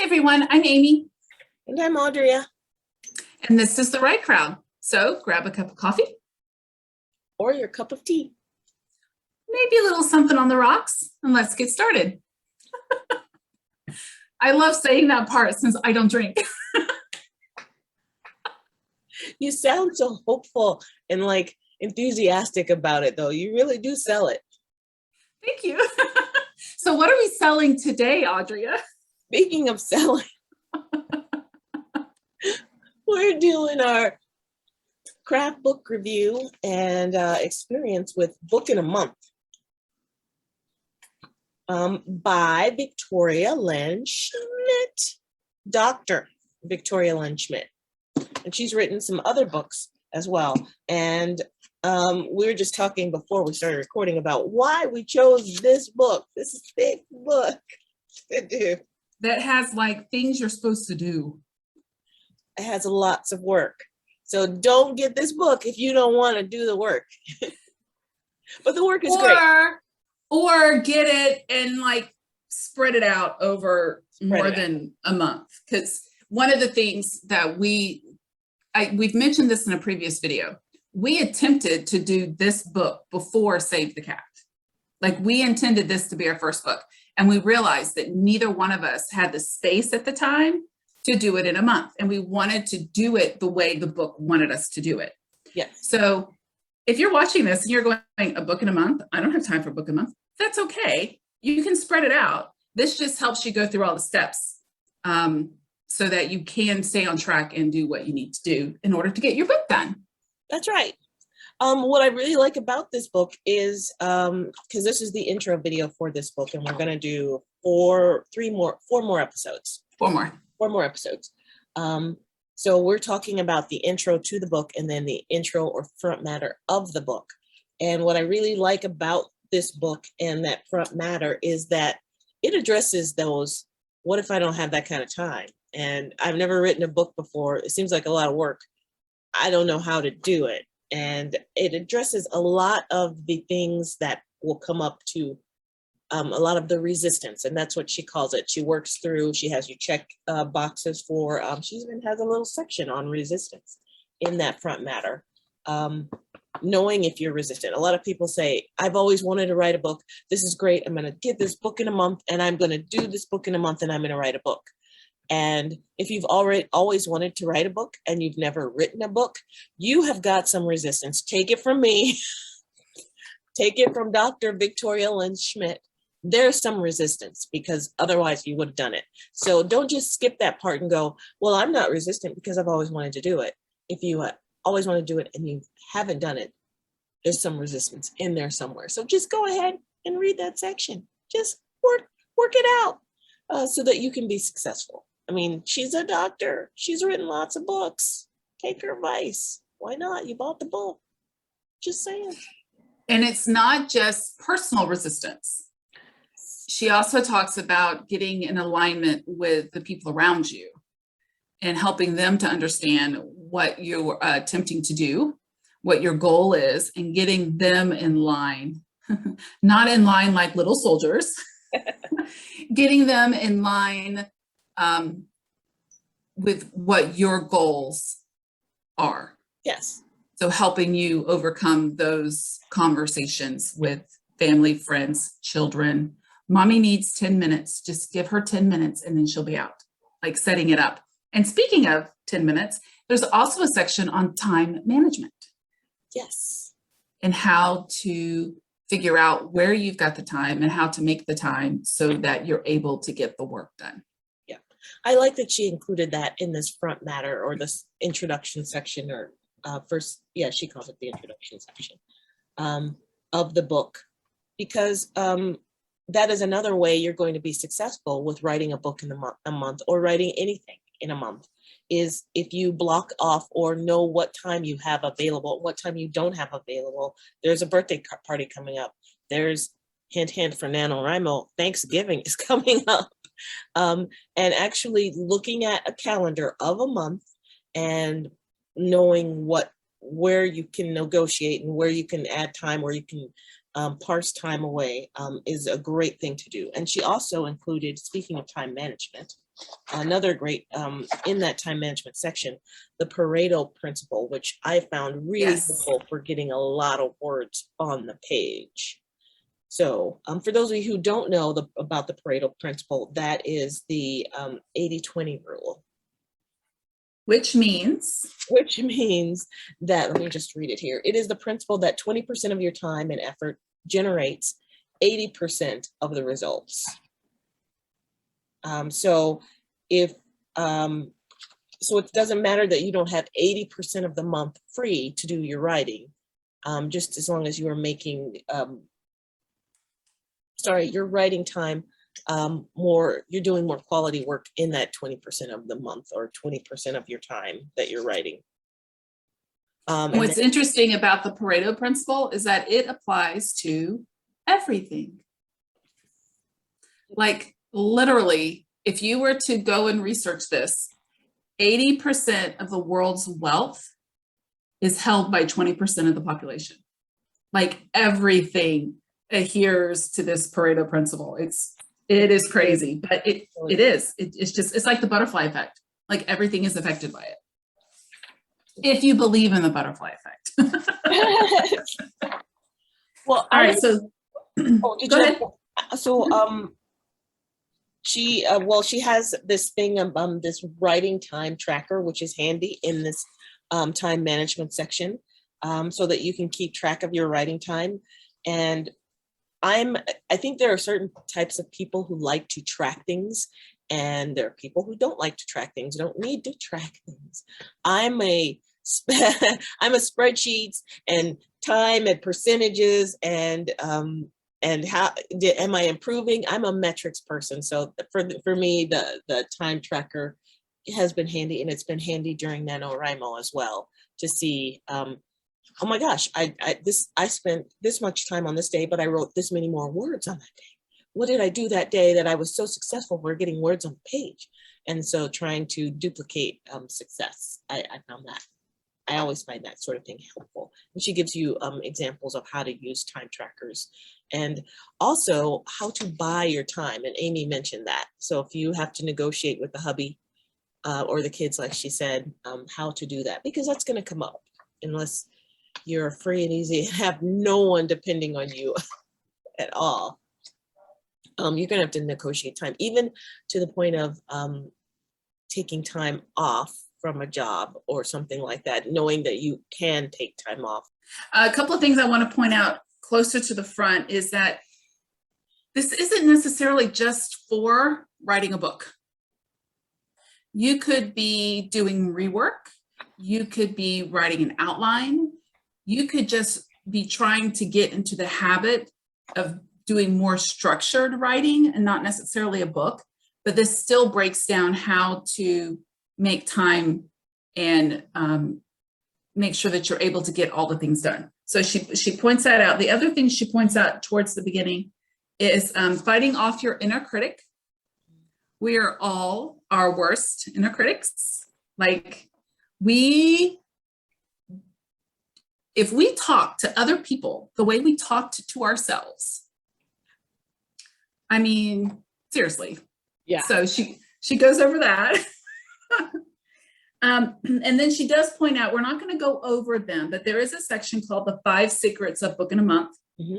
everyone, I'm Amy. And I'm Audrea. And this is The Right Crowd. So grab a cup of coffee. Or your cup of tea. Maybe a little something on the rocks, and let's get started. I love saying that part since I don't drink. You sound so hopeful and like enthusiastic about it, though. You really do sell it. Thank you. So what are we selling today, Audrea? Speaking of selling, we're doing our craft book review and experience with Book in a Month by Victoria Lynn Schmidt, Dr. Victoria Lynn Schmidt. And she's written some other books as well. And we were just talking before we started recording about why we chose this book. This is a big book to do. That has like things you're supposed to do. It has lots of work. So don't get this book if you don't want to do the work. But the work is great. Or get it and like spread it out over more than a month. Because one of the things that we've mentioned this in a previous video, we attempted to do this book before Save the Cat. Like we intended this to be our first book. And we realized that neither one of us had the space at the time to do it in a month. And we wanted to do it the way the book wanted us to do it. Yeah. So if you're watching this and you're going, a book in a month, I don't have time for a book in a month. That's okay. You can spread it out. This just helps you go through all the steps so that you can stay on track and do what you need to do in order to get your book done. That's right. What I really like about this book is, because this is the intro video for this book, and we're going to do four more episodes. Four more episodes. So we're talking about the intro to the book and then the intro or front matter of the book. And what I really like about this book and that front matter is that it addresses those, what if I don't have that kind of time? And I've never written a book before. It seems like a lot of work. I don't know how to do it. And it addresses a lot of the things that will come up to a lot of the resistance. And that's what she calls it. She works through, she has you check boxes for, she even has a little section on resistance in that front matter. Knowing if you're resistant. A lot of people say, I've always wanted to write a book. This is great. I'm going to get this book in a month and I'm going to do this book in a month and I'm going to write a book. And if you've always wanted to write a book and you've never written a book, you have got some resistance. Take it from me. Take it from Dr. Victoria Lynn Schmidt. There's some resistance because otherwise you would have done it. So don't just skip that part and go, well, I'm not resistant because I've always wanted to do it. If you always want to do it and you haven't done it, there's some resistance in there somewhere. So just go ahead and read that section. Just work it out so that you can be successful. I mean, she's a doctor. She's written lots of books. Take her advice. Why not? You bought the book. Just saying. And it's not just personal resistance. She also talks about getting in alignment with the people around you and helping them to understand what you're attempting to do, what your goal is, and getting them in line, not in line like little soldiers, getting them in line with what your goals are. Yes. So helping you overcome those conversations with family, friends, children. Mommy needs 10 minutes. Just give her 10 minutes and then she'll be out, like setting it up. And speaking of 10 minutes, there's also a section on time management. Yes. And how to figure out where you've got the time and how to make the time so that you're able to get the work done. Yeah. I like that she included that in this front matter or this introduction section or she calls it the introduction section of the book, because that is another way you're going to be successful with writing a book in a month or writing anything in a month, is if you block off or know what time you have available, what time you don't have available. There's a birthday party coming up. There's hint, hint for NaNoWriMo, Thanksgiving is coming up. And actually looking at a calendar of a month and knowing where you can negotiate and where you can add time, where you can parse time away is a great thing to do. And she also included, speaking of time management, another great, in that time management section, the Pareto Principle, which I found really helpful for getting a lot of words on the page. So for those of you who don't know about the Pareto Principle, that is the 80-20 rule. Which means that, let me just read it here. It is the principle that 20% of your time and effort generates 80% of the results. So it doesn't matter that you don't have 80% of the month free to do your writing, just as long as you are making, your writing time you're doing more quality work in that 20% of the month or 20% of your time that you're writing. What's interesting about the Pareto Principle is that it applies to everything. Like literally, if you were to go and research this, 80% of the world's wealth is held by 20% of the population. Like everything adheres to this Pareto Principle. It is crazy, but it's like the butterfly effect. Like everything is affected by it. If you believe in the butterfly effect. Well, all right, so go ahead. So she has this thing of this writing time tracker, which is handy in this time management section, so that you can keep track of your writing time. And I think there are certain types of people who like to track things, and there are people who don't like to track things, don't need to track things. I'm a spreadsheets and time and percentages and how am I improving? I'm a metrics person. So for me, the time tracker has been handy, and it's been handy during NaNoWriMo as well to see, oh my gosh, I spent this much time on this day, but I wrote this many more words on that day. What did I do that day that I was so successful for getting words on the page? And so trying to duplicate success, I found that. I always find that sort of thing helpful. And she gives you examples of how to use time trackers and also how to buy your time. And Amy mentioned that. So if you have to negotiate with the hubby or the kids, like she said, how to do that, because that's going to come up unless you're free and easy and have no one depending on you at all. You're going to have to negotiate time, even to the point of taking time off from a job or something like that, knowing that you can take time off. A couple of things I want to point out closer to the front is that this isn't necessarily just for writing a book. You could be doing rework. You could be writing an outline. You could just be trying to get into the habit of doing more structured writing and not necessarily a book, but this still breaks down how to make time and make sure that you're able to get all the things done. So she points that out. The other thing she points out towards the beginning is fighting off your inner critic. We are all our worst inner critics. Like if we talk to other people the way we talk to ourselves, I mean, seriously. Yeah. So she goes over that. And then she does point out, we're not going to go over them, but there is a section called the 5 Secrets of Booking a Month. Mm-hmm.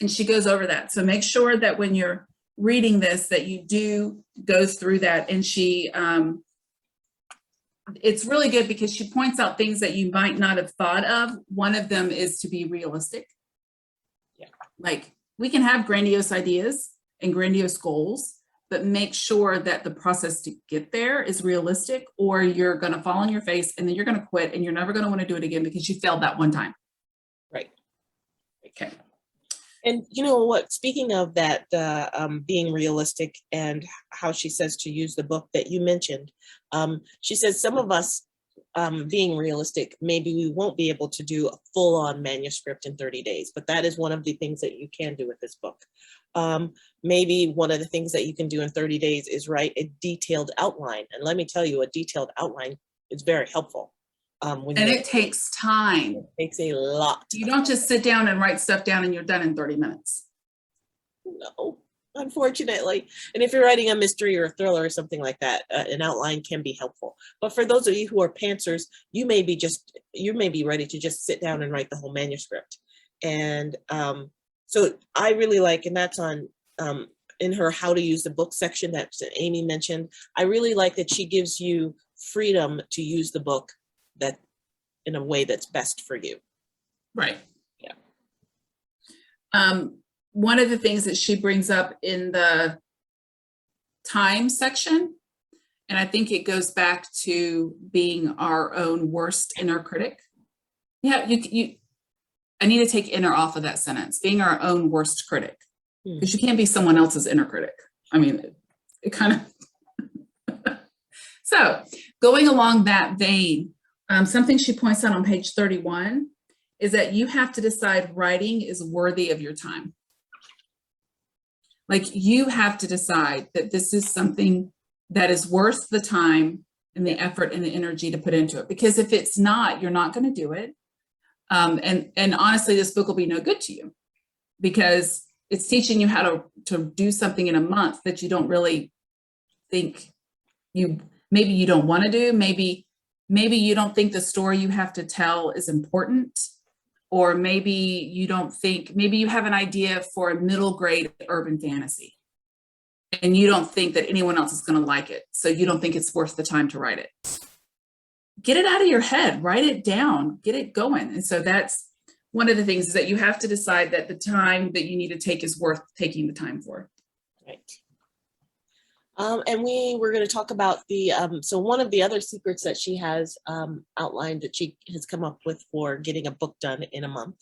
And she goes over that. So make sure that when you're reading this, that you do go through that. And she, it's really good because she points out things that you might not have thought of. One of them is to be realistic. Yeah. Like we can have grandiose ideas and grandiose goals, but make sure that the process to get there is realistic, or you're going to fall on your face and then you're going to quit and you're never going to want to do it again because you failed that one time. Right. Okay. And you know what, speaking of that, being realistic and how she says to use the book that you mentioned, she says some of us being realistic, maybe we won't be able to do a full-on manuscript in 30 days, but that is one of the things that you can do with this book. Maybe one of the things that you can do in 30 days is write a detailed outline. And let me tell you, a detailed outline is very helpful. And it takes time. It takes a lot. You don't just sit down and write stuff down and you're done in 30 minutes. No. unfortunately. And if you're writing a mystery or a thriller or something like that, an outline can be helpful. But for those of you who are pantsers, you may be ready to just sit down and write the whole manuscript. And so I really like, and that's on in her how to use the book section that Amy mentioned. I really like that she gives you freedom to use the book that in a way that's best for you. Right. Yeah. One of the things that she brings up in the time section, and I think it goes back to being our own worst inner critic. Yeah, I need to take inner off of that sentence, being our own worst critic, because you can't be someone else's inner critic. I mean, it kind of, so going along that vein, something she points out on page 31 is that you have to decide writing is worthy of your time. Like you have to decide that this is something that is worth the time and the effort and the energy to put into it. Because if it's not, you're not going to do it. And honestly, this book will be no good to you because it's teaching you how to do something in a month that you don't really think maybe you don't want to do. Maybe you don't think the story you have to tell is important. Or maybe you don't think, maybe you have an idea for a middle grade urban fantasy and you don't think that anyone else is going to like it. So you don't think it's worth the time to write it. Get it out of your head, write it down, get it going. And so that's one of the things is that you have to decide that the time that you need to take is worth taking the time for. Right. And we were going to talk about the, so one of the other secrets that she has outlined that she has come up with for getting a book done in a month,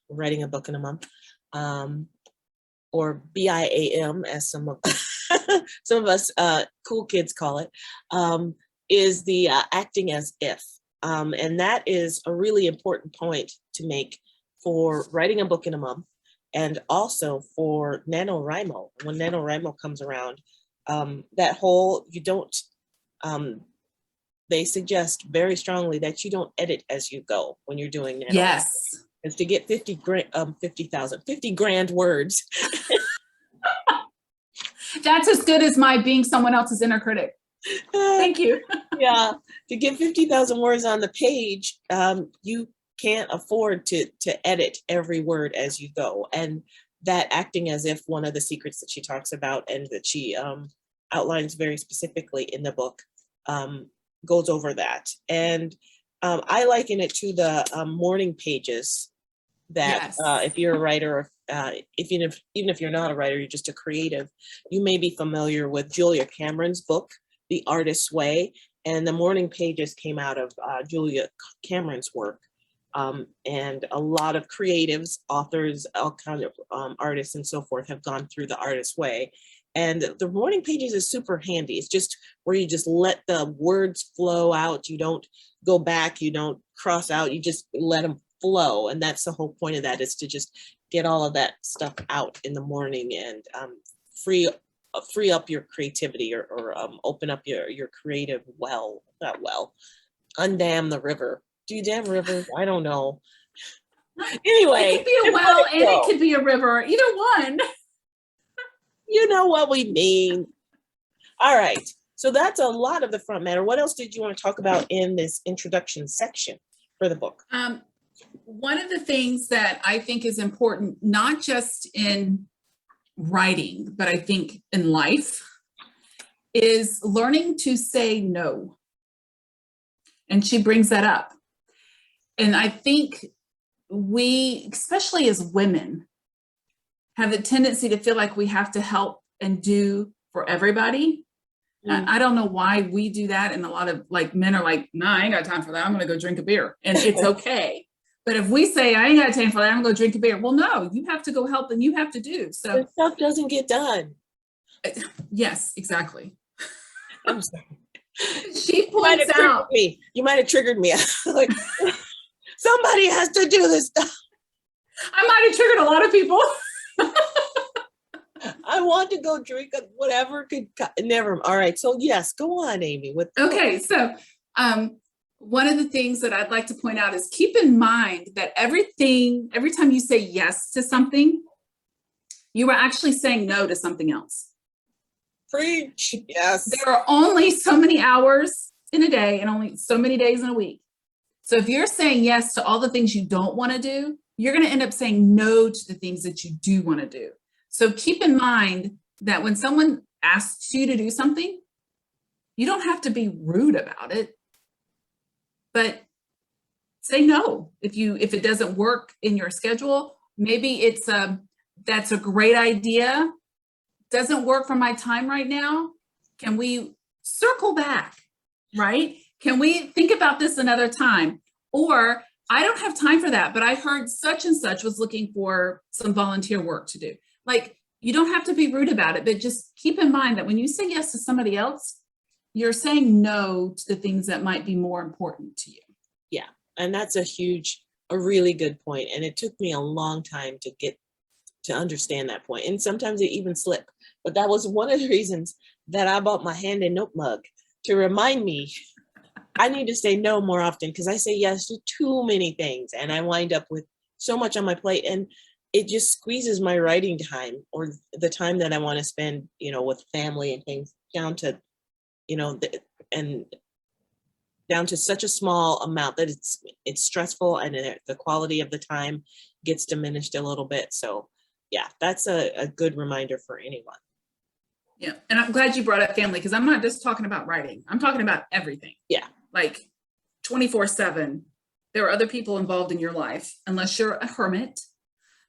writing a book in a month, or BIAM, as some of us cool kids call it, is the acting as if. And that is a really important point to make for writing a book in a month and also for NaNoWriMo. When NaNoWriMo comes around, that whole, you don't, they suggest very strongly that you don't edit as you go when you're doing NaNoWriMo. Yes. It's to get 50 grand words. That's as good as my being someone else's inner critic. Thank you. Yeah, to get 50,000 words on the page, you can't afford to edit every word as you go. And that acting as if, one of the secrets that she talks about and that she outlines very specifically in the book, goes over that. And I liken it to the morning pages that Yes. if you're a writer, even if you're not a writer, you're just a creative, you may be familiar with Julia Cameron's book, The Artist's Way. And the morning pages came out of Julia Cameron's work. And a lot of creatives, authors, all kinds of artists and so forth have gone through The Artist's Way. And the morning pages is super handy. It's just where you just let the words flow out. You don't go back, you don't cross out, you just let them flow. And that's the whole point of that, is to just get all of that stuff out in the morning and free up your creativity or open up your creative undam the river. Do you dam rivers? I don't know. Anyway, it could be a well and it could be a river, either one. You know what we mean. All right, so that's a lot of the front matter. What else did you want to talk about in this introduction section for the book? One of the things that I think is important, not just in writing, but I think in life, is learning to say no. And she brings that up. And I think we, especially as women, have the tendency to feel like we have to help and do for everybody. I don't know why we do that. And a lot of men are like, no, I ain't got time for that. I'm going to go drink a beer. And it's okay. But if we say, I ain't got time for that, I'm going to go drink a beer. Well, no, you have to go help and you have to do. So the stuff doesn't get done. Yes, exactly. I'm sorry. She points out. You might have triggered me. Like, somebody has to do this stuff. I might have triggered a lot of people. I want to go drink whatever could never. All right. So yes, go on, Amy. Okay. So one of the things that I'd like to point out is keep in mind that every time you say yes to something, You were actually saying no to something else. Preach. Yes. There are only so many hours in a day and only so many days in a week. So if you're saying yes to all the things you don't want to do, you're going to end up saying no to the things that you do want to do. So keep in mind that when someone asks you to do something, you don't have to be rude about it, but say no. If it doesn't work in your schedule, maybe that's a great idea. Doesn't work for my time right now. Can we circle back, right? Can we think about this another time? Or I don't have time for that, but I heard such and such was looking for some volunteer work to do. Like, you don't have to be rude about it, but just keep in mind that when you say yes to somebody else, you're saying no to the things that might be more important to you. Yeah, and that's a really good point. And it took me a long time to understand that point. And sometimes it even slipped. But that was one of the reasons that I bought my hand and note mug, to remind me I need to say no more often, because I say yes to too many things and I wind up with so much on my plate, and it just squeezes my writing time or the time that I want to spend, with family and things down to, and down to such a small amount that it's stressful, and the quality of the time gets diminished a little bit. So yeah, that's a good reminder for anyone. Yeah, and I'm glad you brought up family, because I'm not just talking about writing. I'm talking about everything. Yeah. Like 24/7. There are other people involved in your life. Unless you're a hermit,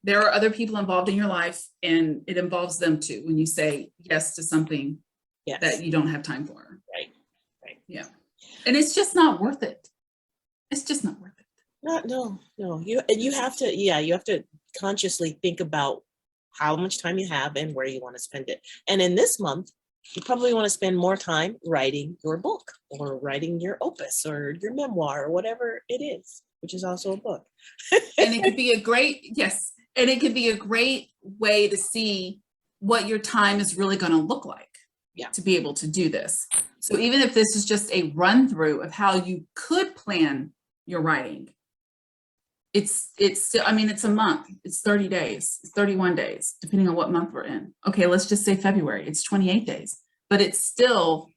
there are other people involved in your life, and it involves them too when you say yes to something that you don't have time for. Right. Yeah. And it's just not worth it. It's just not worth it. No. You have to consciously think about how much time you have and where you want to spend it. And in this month, you probably want to spend more time writing your book or writing your opus or your memoir or whatever it is, which is also a book. And it could be a great way to see what your time is really going to look like. Yeah. To be able to do this. So even if this is just a run through of how you could plan your writing, it's still, it's a month, it's 30 days, it's 31 days, depending on what month we're in. Okay, let's just say February, it's 28 days, but it's still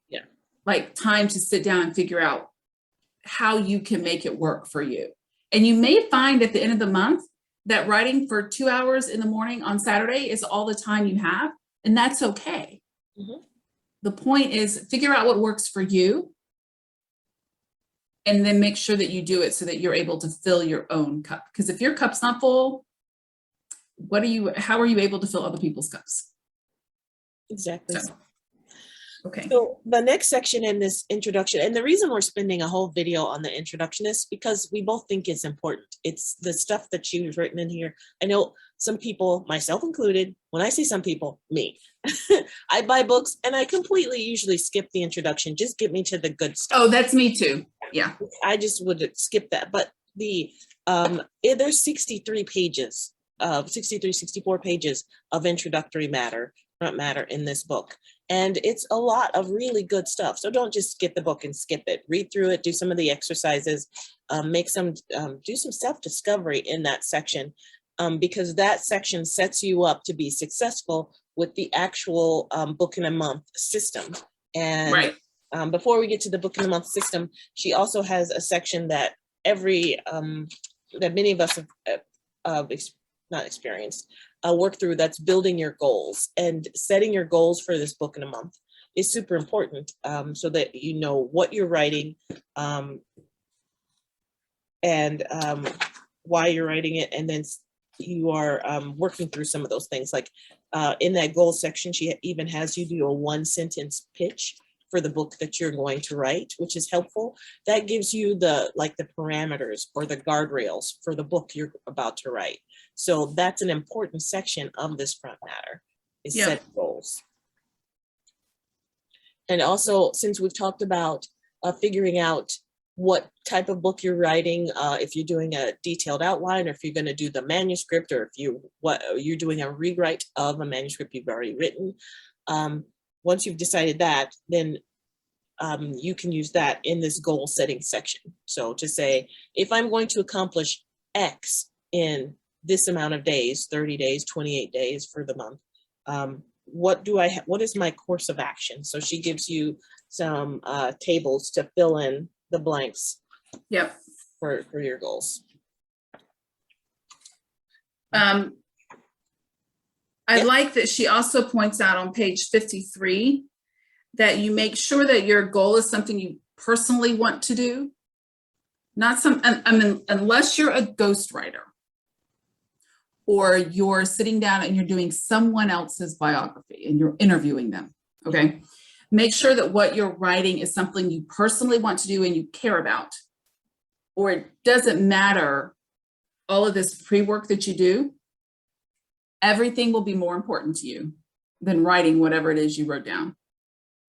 like time to sit down and figure out how you can make it work for you. And you may find at the end of the month that writing for 2 hours in the morning on Saturday is all the time you have, and that's okay. Mm-hmm. The point is figure out what works for you, and then make sure that you do it so that you're able to fill your own cup. Because if your cup's not full, how are you able to fill other people's cups? Exactly. Okay. So the next section in this introduction, and the reason we're spending a whole video on the introduction is because we both think it's important. It's the stuff that you've written in here. I know some people, myself included, when I say some people, me, I buy books and I completely usually skip the introduction. Just get me to the good stuff. Oh, that's me too. Yeah. I just would skip that. But there's 64 pages of introductory front matter in this book. And it's a lot of really good stuff. So don't just get the book and skip it. Read through it, do some of the exercises, do some self-discovery in that section, because that section sets you up to be successful with the actual book in a month system. And before we get to the book in a month system, she also has a section that that many of us have not experienced, work through, that's building your goals. And setting your goals for this book in a month is super important, so that you know what you're writing, and why you're writing it, and then you are working through some of those things. Like in that goal section, she even has you do a 1-sentence pitch for the book that you're going to write, which is helpful. That gives you the parameters or the guardrails for the book you're about to write. So that's an important section of this front matter, is set goals. And also, since we've talked about figuring out what type of book you're writing, if you're doing a detailed outline, or if you're going to do the manuscript, or if you're doing a rewrite of a manuscript you've already written. Once you've decided that, then you can use that in this goal setting section. So to say, if I'm going to accomplish X in this amount of days, 30 days, 28 days for the month. What is my course of action? So she gives you some tables to fill in the blanks. Yep. For your goals. I like that she also points out on page 53 that you make sure that your goal is something you personally want to do. Not unless you're a ghostwriter or you're sitting down and you're doing someone else's biography and you're interviewing them, okay? Make sure that what you're writing is something you personally want to do and you care about. Or it doesn't matter all of this pre-work that you do, everything will be more important to you than writing whatever it is you wrote down.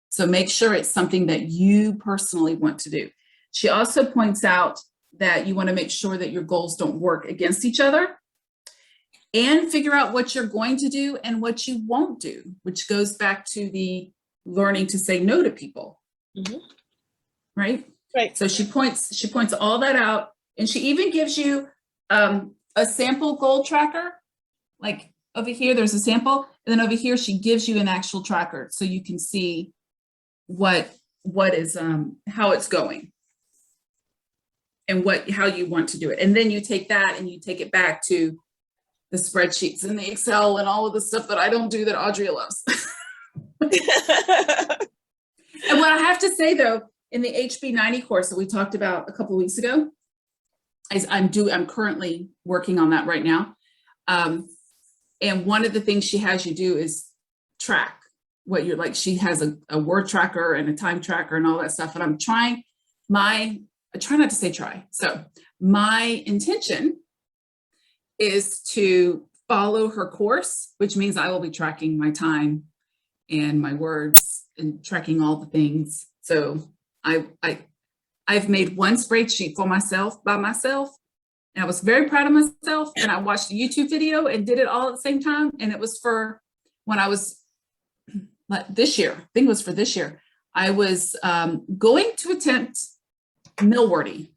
So make sure it's something that you personally want to do. She also points out that you want to make sure that your goals don't work against each other and figure out what you're going to do and what you won't do, which goes back to the learning to say no to people, right? Right. So she points all that out, and she even gives you a sample goal tracker. Like over here, there's a sample, and then over here, she gives you an actual tracker so you can see what is how it's going and how you want to do it. And then you take that and you take it back to the spreadsheets and the Excel and all of the stuff that I don't do that Audrea loves. And what I have to say though, in the HB 90 course that we talked about a couple of weeks ago, I'm currently working on that right now. And one of the things she has you do is track what you're like. She has a word tracker and a time tracker and all that stuff. And I try not to say try. So my intention is to follow her course, which means I will be tracking my time and my words and tracking all the things. So I've made one spreadsheet for myself by myself, and I was very proud of myself. And I watched a YouTube video and did it all at the same time. And it was for when I was this year. I think it was for this year. I was going to attempt Millwordy.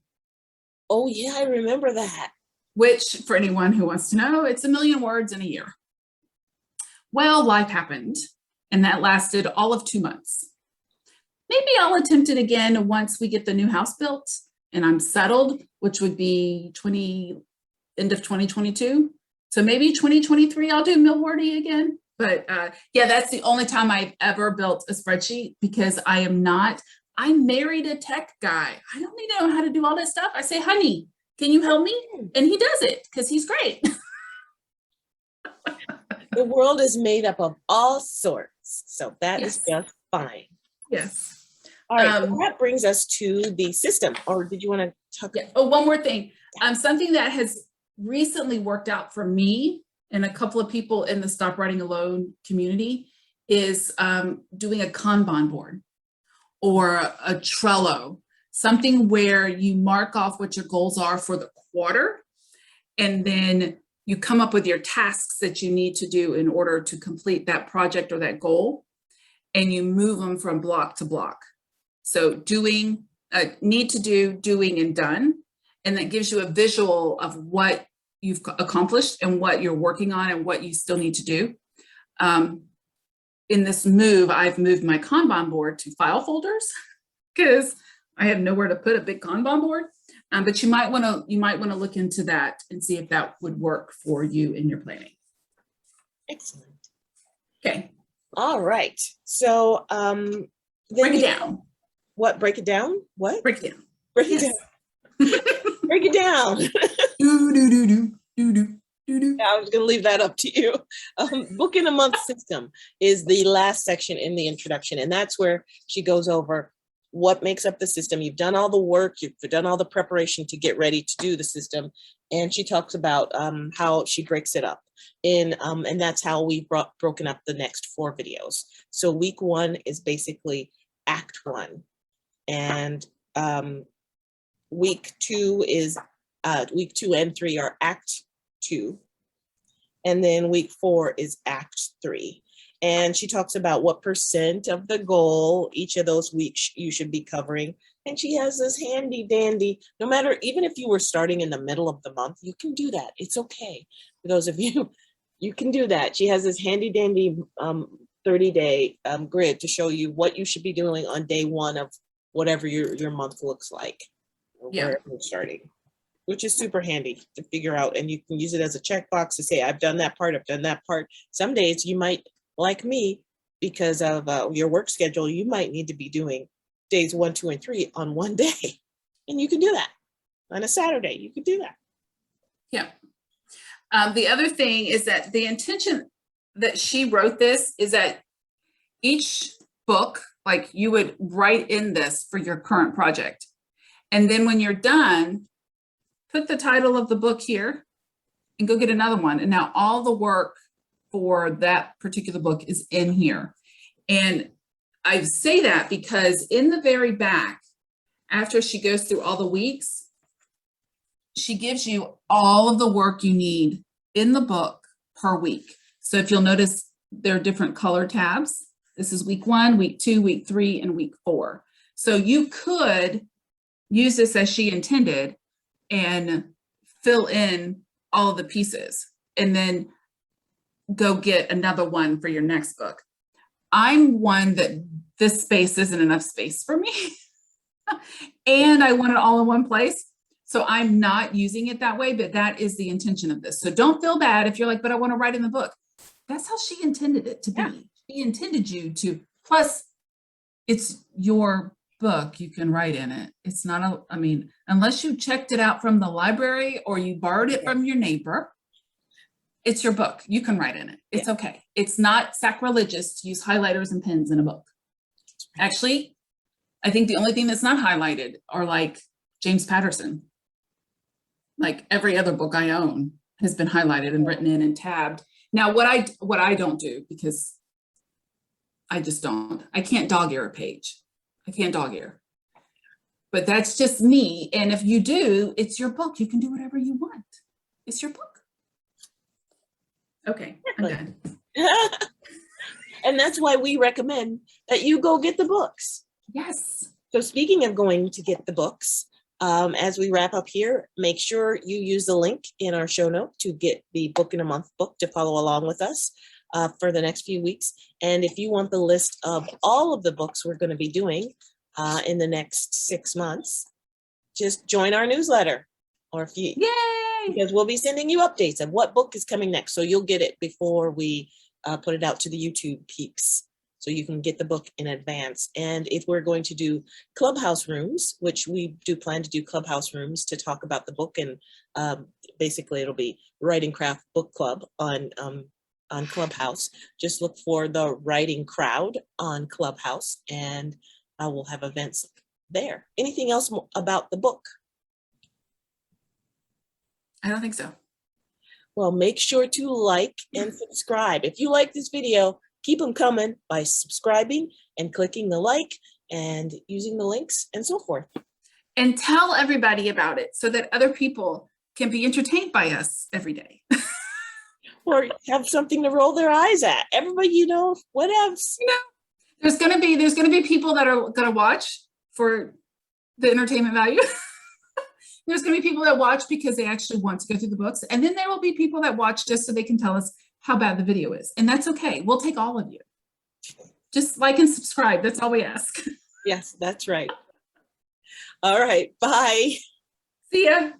Oh yeah, I remember that. Which, for anyone who wants to know, it's 1 million words in a year. Well, life happened, and that lasted all of 2 months. Maybe I'll attempt it again once we get the new house built and I'm settled, which would be end of 2022. So maybe 2023, I'll do Millwordy again. But yeah, that's the only time I've ever built a spreadsheet because I married a tech guy. I don't need to know how to do all this stuff. I say, honey, can you help me? And he does it because he's great. The world is made up of all sorts. So that is just fine. Yes. All right, so that brings us to the system. Or did you want to talk? Yeah. Oh, one more thing. Something that has recently worked out for me and a couple of people in the Stop Writing Alone community is doing a Kanban board or a Trello, something where you mark off what your goals are for the quarter, and then you come up with your tasks that you need to do in order to complete that project or that goal, and you move them from block to block. So doing, need to do, doing, and done. And that gives you a visual of what you've accomplished and what you're working on and what you still need to do. In this move, I've moved my Kanban board to file folders because I have nowhere to put a big Kanban board. But you might want to look into that and see if that would work for you in your planning. Excellent. Okay. All right. So break it down. What? Break it down? What? Break it down. Break it down. Break it down. I was going to leave that up to you. Book in a month system is the last section in the introduction. And that's where she goes over what makes up the system. You've done all the work. You've done all the preparation to get ready to do the system. And she talks about how she breaks it up. And that's how we've broken up the next 4 videos. So week 1 is basically Act 1. And week 2 and 3 are Act 2. And then week 4 is Act 3. And she talks about what percent of the goal each of those weeks you should be covering. And she has this handy dandy, no matter, even if you were starting in the middle of the month, you can do that. It's okay. For those of you, you can do that. She has this handy dandy 30-day grid to show you what you should be doing on day one of whatever your month looks like, or wherever you're starting, which is super handy to figure out. And you can use it as a checkbox to say, I've done that part, I've done that part. Some days you might, like me, because of your work schedule, you might need to be doing days 1, 2, and 3 on one day. And you can do that on a Saturday. You can do that. Yeah. The other thing is that the intention that she wrote this is that each book, like you would write in this for your current project. And then when you're done, put the title of the book here and go get another one. And now all the work for that particular book is in here. And I say that because in the very back, after she goes through all the weeks, she gives you all of the work you need in the book per week. So if you'll notice, there are different color tabs. This is week 1, week 2, week 3, and week 4. So you could use this as she intended and fill in all of the pieces and then go get another one for your next book. I'm one that this space isn't enough space for me. And I want it all in one place. So I'm not using it that way, but that is the intention of this. So don't feel bad if you're like, but I want to write in the book. That's how she intended it to be. Yeah. She intended you to, plus it's your book, you can write in it. It's not I mean, unless you checked it out from the library or you borrowed it from your neighbor, it's your book. You can write in it. It's okay. It's not sacrilegious to use highlighters and pens in a book. Actually, I think the only thing that's not highlighted are like James Patterson. Like every other book I own has been highlighted and written in and tabbed. Now, what I don't do, because I just don't, I can't dog ear a page. I can't dog ear. But that's just me. And if you do, it's your book. You can do whatever you want. It's your book. Okay, I'm done. And that's why we recommend that you go get the books. Yes. So speaking of going to get the books, as we wrap up here, make sure you use the link in our show note to get the Book in a Month book to follow along with us for the next few weeks. And if you want the list of all of the books we're going to be doing in the next 6 months, just join our newsletter. Or if you, yay! Because we'll be sending you updates of what book is coming next. So you'll get it before we put it out to the YouTube peeps. So you can get the book in advance. And if we're going to do clubhouse rooms, which we do plan to do clubhouse rooms to talk about the book, and basically it'll be Writing Craft Book Club on Clubhouse. Just look for the Writing Crowd on Clubhouse, and we'll have events there. Anything else about the book? I don't think so. Well, make sure to like and subscribe. If you like this video, keep them coming by subscribing and clicking the like and using the links and so forth. And tell everybody about it so that other people can be entertained by us every day. Or have something to roll their eyes at. Everybody, you know, what else? You know, there's gonna be people that are gonna watch for the entertainment value. There's going to be people that watch because they actually want to go through the books. And then there will be people that watch just so they can tell us how bad the video is. And that's okay. We'll take all of you. Just like and subscribe. That's all we ask. Yes, that's right. All right. Bye. See ya.